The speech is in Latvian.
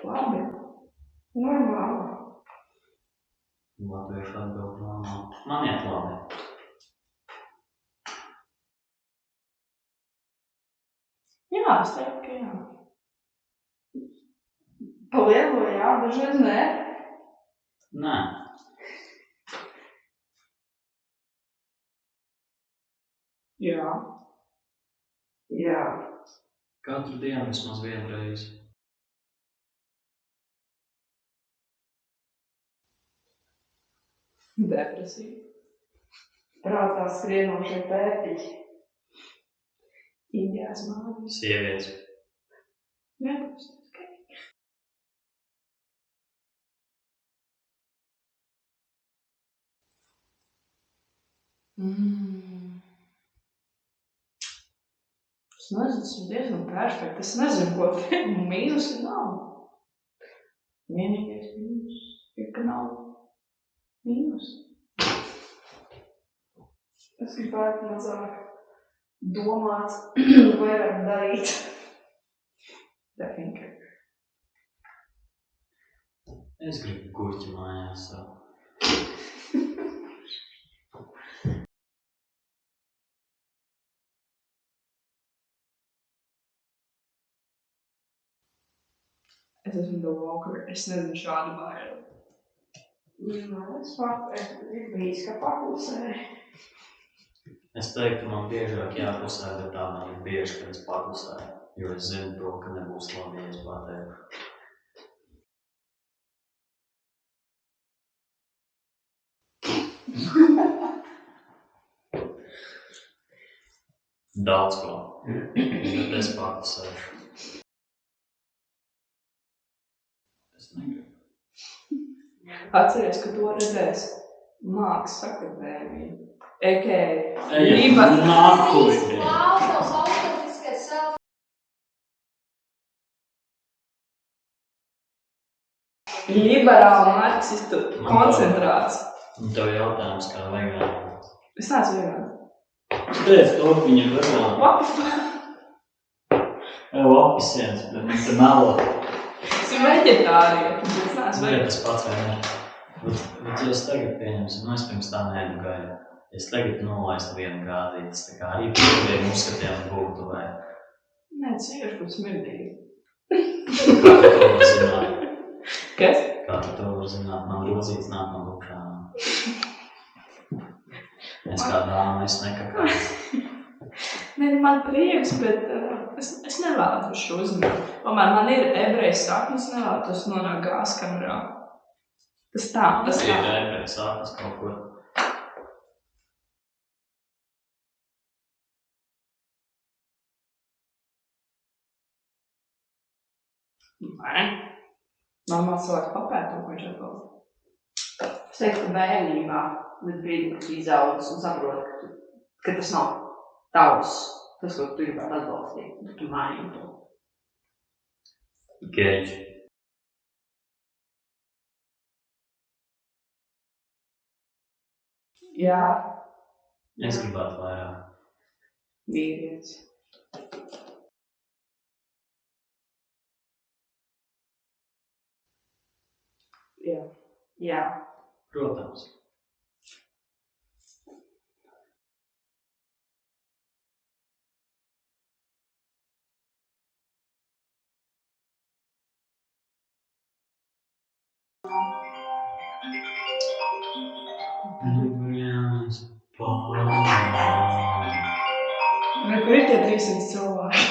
Labi. Normāli. Latviešu atbild normāli. Man iet labi. Jā, es teiktu, ka jā. Pa lielo jā, dažreiz nē. Nē. Jā. Jā. Katru dienu vismaz vienu reizi. Depresija. Prātā skrienošie pētiķi. Indijās mājas. Sievietes. Nebūs. Es nezinu, tas ir diezgan perfekti. Es nezinu, ko te mīnusi nav. Vienīgais mīnus ir, ka nav mīnus. Es gribētu mazāk domāt, vairāk darīt. Definitely. Es gribu gurķi mājās savu. Es esmu The Walker, es nezinu šādu bailu. Es gribu bijis, ka paklusēju. Es teiktu, man biežāk jāklusē, bet tā man ir bieži, kad es paklusēju, jo es zinu to, ka nebūs labi, ja es pateiktu. Daudz ko, bet es paklusēšu. Es negribu. Atceries, ka to redzēs Mākslas akadēmija. Ejam, nākuļi! Klausās autentiskais self. Liberāla marksistu koncentrāts. Un tev jautājums, kā vegāni. Es neesmu vegāni. Teic, to viņa ir vegāni. Lapisiens, bet viņš te melo. Es esmu veģetārietis, bet es neesmu vegāni. Tas pats vienmēr. Bet ja es tagad pieņemsim, es pirms tā neēdu gaidu. Es tagad nolaistu vienu gāzīti, tas tā kā arī pirmiem uzskatiem būtu, vai... Nē, tas vienkārši būtu smirdīgi. Kā tu to var zināt? Kas? Kā tu to var zināt? Man rozīts nāk no lukšām. Es kā dāma, es nekakāju. Nē, man prieks, bet es nevēlētos šo uzzināt. Man ir ebrejas saknes, nevēlētos nonākt gāzkamerā. Tas tā. Ir ebrejas saknes kaut ko. Nē. Normāli cilvēks papēta, ko viņš atbalsta. Es teiktu, ka bērnībā, līdz brīdim, kad izaudzis un saprot, ka tas nav tavs, tas, ko tu gribētu atbalstīt, tu maini to. Geļi. Jā. Es gribētu vairāk. Vīrietis. Jā. Jā. Protams. Brīnās pārāk. Kur ir tie 300 cilvēki?